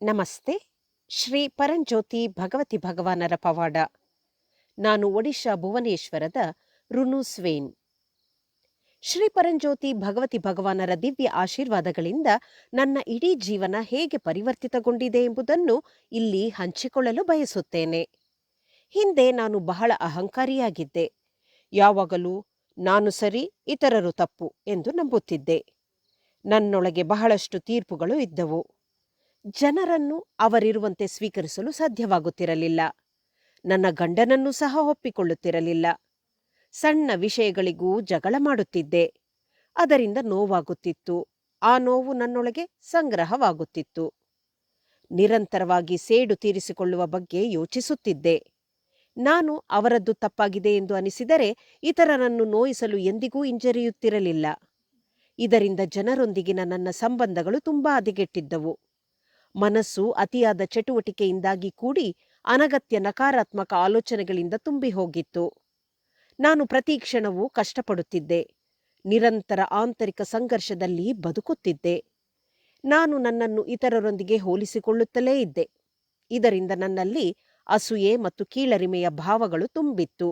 ನಮಸ್ತೆ. ಶ್ರೀ ಪರಂಜ್ಯೋತಿ ಭಗವತಿ ಭಗವಾನರ ಪವಾಡ. ನಾನು ಒಡಿಶಾ ಭುವನೇಶ್ವರದ ರುನು ಸ್ವೇನ್. ಶ್ರೀ ಪರಂಜ್ಯೋತಿ ಭಗವತಿ ಭಗವಾನರ ದಿವ್ಯ ಆಶೀರ್ವಾದಗಳಿಂದ ನನ್ನ ಇಡೀ ಜೀವನ ಹೇಗೆ ಪರಿವರ್ತಿತಗೊಂಡಿದೆ ಎಂಬುದನ್ನು ಇಲ್ಲಿ ಹಂಚಿಕೊಳ್ಳಲು ಬಯಸುತ್ತೇನೆ. ಹಿಂದೆ ನಾನು ಬಹಳ ಅಹಂಕಾರಿಯಾಗಿದ್ದೆ. ಯಾವಾಗಲೂ ನಾನು ಸರಿ, ಇತರರು ತಪ್ಪು ಎಂದು ನಂಬುತ್ತಿದ್ದೆ. ನನ್ನೊಳಗೆ ಬಹಳಷ್ಟು ತೀರ್ಪುಗಳು ಇದ್ದವು. ಜನರನ್ನು ಅವರಿರುವಂತೆ ಸ್ವೀಕರಿಸಲು ಸಾಧ್ಯವಾಗುತ್ತಿರಲಿಲ್ಲ. ನನ್ನ ಗಂಡನನ್ನೂ ಸಹ ಒಪ್ಪಿಕೊಳ್ಳುತ್ತಿರಲಿಲ್ಲ. ಸಣ್ಣ ವಿಷಯಗಳಿಗೂ ಜಗಳ ಮಾಡುತ್ತಿದ್ದೆ. ಅದರಿಂದ ನೋವಾಗುತ್ತಿತ್ತು. ಆ ನೋವು ನನ್ನೊಳಗೆ ಸಂಗ್ರಹವಾಗುತ್ತಿತ್ತು. ನಿರಂತರವಾಗಿ ಸೇಡು ತೀರಿಸಿಕೊಳ್ಳುವ ಬಗ್ಗೆ ಯೋಚಿಸುತ್ತಿದ್ದೆ. ನಾನು ಅವರದ್ದು ತಪ್ಪಾಗಿದೆ ಎಂದು ಅನಿಸಿದರೆ ಇತರರನ್ನು ನೋಯಿಸಲು ಎಂದಿಗೂ ಹಿಂಜರಿಯುತ್ತಿರಲಿಲ್ಲ. ಇದರಿಂದ ಜನರೊಂದಿಗಿನ ನನ್ನ ಸಂಬಂಧಗಳು ತುಂಬಾ ಹದಗೆಟ್ಟಿದ್ದವು. ಮನಸ್ಸು ಅತಿಯಾದ ಚಟುವಟಿಕೆಯಿಂದಾಗಿ ಕೂಡಿ ಅನಗತ್ಯ ನಕಾರಾತ್ಮಕ ಆಲೋಚನೆಗಳಿಂದ ತುಂಬಿ ಹೋಗಿತ್ತು. ನಾನು ಪ್ರತಿ ಕ್ಷಣವೂ ಕಷ್ಟಪಡುತ್ತಿದ್ದೆ. ನಿರಂತರ ಆಂತರಿಕ ಸಂಘರ್ಷದಲ್ಲಿ ಬದುಕುತ್ತಿದ್ದೆ. ನಾನು ನನ್ನನ್ನು ಇತರರೊಂದಿಗೆ ಹೋಲಿಸಿಕೊಳ್ಳುತ್ತಲೇ ಇದ್ದೆ. ಇದರಿಂದ ನನ್ನಲ್ಲಿ ಅಸೂಯೆ ಮತ್ತು ಕೀಳರಿಮೆಯ ಭಾವಗಳು ತುಂಬಿತ್ತು.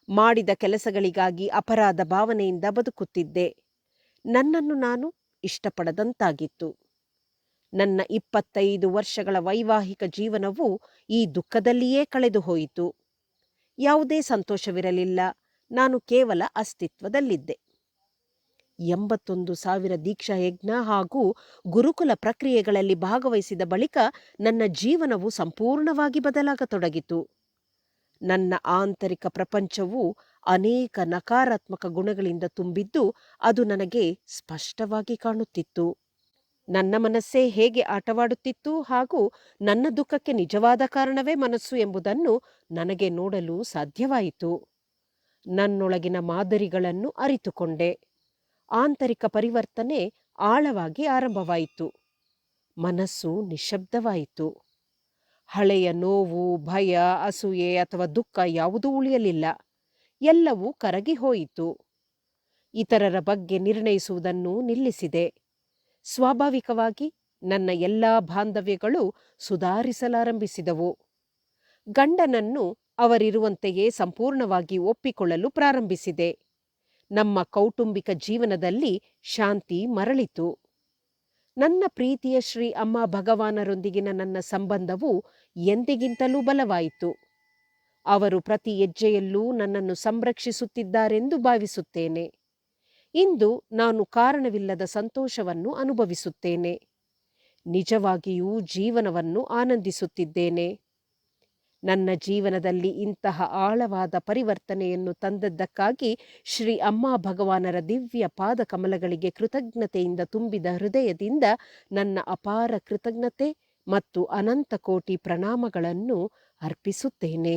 ಮಾಡಿದ ಕೆಲಸಗಳಿಗಾಗಿ ಅಪರಾಧ ಭಾವನೆಯಿಂದ ಬದುಕುತ್ತಿದ್ದೆ. ನನ್ನನ್ನು ನಾನು ಇಷ್ಟಪಡದಂತಾಗಿತ್ತು. ನನ್ನ 25 ವರ್ಷಗಳ ವೈವಾಹಿಕ ಜೀವನವು ಈ ದುಃಖದಲ್ಲಿಯೇ ಕಳೆದು ಹೋಯಿತು. ಯಾವುದೇ ಸಂತೋಷವಿರಲಿಲ್ಲ. ನಾನು ಕೇವಲ ಅಸ್ತಿತ್ವದಲ್ಲಿದ್ದೆ. 81,000 ದೀಕ್ಷಾ ಯಜ್ಞ ಹಾಗೂ ಗುರುಕುಲ ಪ್ರಕ್ರಿಯೆಗಳಲ್ಲಿ ಭಾಗವಹಿಸಿದ ಬಳಿಕ ನನ್ನ ಜೀವನವು ಸಂಪೂರ್ಣವಾಗಿ ಬದಲಾಗತೊಡಗಿತು. ನನ್ನ ಆಂತರಿಕ ಪ್ರಪಂಚವು ಅನೇಕ ನಕಾರಾತ್ಮಕ ಗುಣಗಳಿಂದ ತುಂಬಿದ್ದು ಅದು ನನಗೆ ಸ್ಪಷ್ಟವಾಗಿ ಕಾಣುತ್ತಿತ್ತು. ನನ್ನ ಮನಸ್ಸೇ ಹೇಗೆ ಆಟವಾಡುತ್ತಿತ್ತು ಹಾಗೂ ನನ್ನ ದುಃಖಕ್ಕೆ ನಿಜವಾದ ಕಾರಣವೇ ಮನಸ್ಸು ಎಂಬುದನ್ನು ನನಗೆ ನೋಡಲು ಸಾಧ್ಯವಾಯಿತು. ನನ್ನೊಳಗಿನ ಮಾದರಿಗಳನ್ನು ಅರಿತುಕೊಂಡೆ. ಆಂತರಿಕ ಪರಿವರ್ತನೆ ಆಳವಾಗಿ ಆರಂಭವಾಯಿತು. ಮನಸ್ಸು ನಿಶ್ಶಬ್ದವಾಯಿತು. ಹಳೆಯ ನೋವು, ಭಯ, ಅಸೂಯೆ ಅಥವಾ ದುಃಖ ಯಾವುದೂ ಉಳಿಯಲಿಲ್ಲ. ಎಲ್ಲವೂ ಕರಗಿ ಹೋಯಿತು. ಇತರರ ಬಗ್ಗೆ ನಿರ್ಣಯಿಸುವುದನ್ನು ನಿಲ್ಲಿಸಿದೆ. ಸ್ವಾಭಾವಿಕವಾಗಿ ನನ್ನ ಎಲ್ಲಾ ಬಾಂಧವ್ಯಗಳು ಸುಧಾರಿಸಲಾರಂಭಿಸಿದವು. ಗಂಡನನ್ನು ಅವರಿರುವಂತೆಯೇ ಸಂಪೂರ್ಣವಾಗಿ ಒಪ್ಪಿಕೊಳ್ಳಲು ಪ್ರಾರಂಭಿಸಿದೆ. ನಮ್ಮ ಕೌಟುಂಬಿಕ ಜೀವನದಲ್ಲಿ ಶಾಂತಿ ಮರಳಿತು. ನನ್ನ ಪ್ರೀತಿಯ ಶ್ರೀ ಅಮ್ಮ ಭಗವಾನರೊಂದಿಗಿನ ನನ್ನ ಸಂಬಂಧವು ಎಂದಿಗಿಂತಲೂ ಬಲವಾಯಿತು. ಅವರು ಪ್ರತಿ ಹೆಜ್ಜೆಯಲ್ಲೂ ನನ್ನನ್ನು ಸಂರಕ್ಷಿಸುತ್ತಿದ್ದಾರೆಂದು ಭಾವಿಸುತ್ತೇನೆ. ಇಂದು ನಾನು ಕಾರಣವಿಲ್ಲದ ಸಂತೋಷವನ್ನು ಅನುಭವಿಸುತ್ತೇನೆ. ನಿಜವಾಗಿಯೂ ಜೀವನವನ್ನು ಆನಂದಿಸುತ್ತಿದ್ದೇನೆ. ನನ್ನ ಜೀವನದಲ್ಲಿ ಇಂತಹ ಆಳವಾದ ಪರಿವರ್ತನೆಯನ್ನು ತಂದದ್ದಕ್ಕಾಗಿ ಶ್ರೀ ಅಮ್ಮ ಭಗವಾನರ ದಿವ್ಯ ಪಾದ ಕಮಲಗಳಿಗೆ ಕೃತಜ್ಞತೆಯಿಂದ ತುಂಬಿದ ಹೃದಯದಿಂದ ನನ್ನ ಅಪಾರ ಕೃತಜ್ಞತೆ ಮತ್ತು ಅನಂತ ಕೋಟಿ ಪ್ರಣಾಮಗಳನ್ನು ಅರ್ಪಿಸುತ್ತೇನೆ.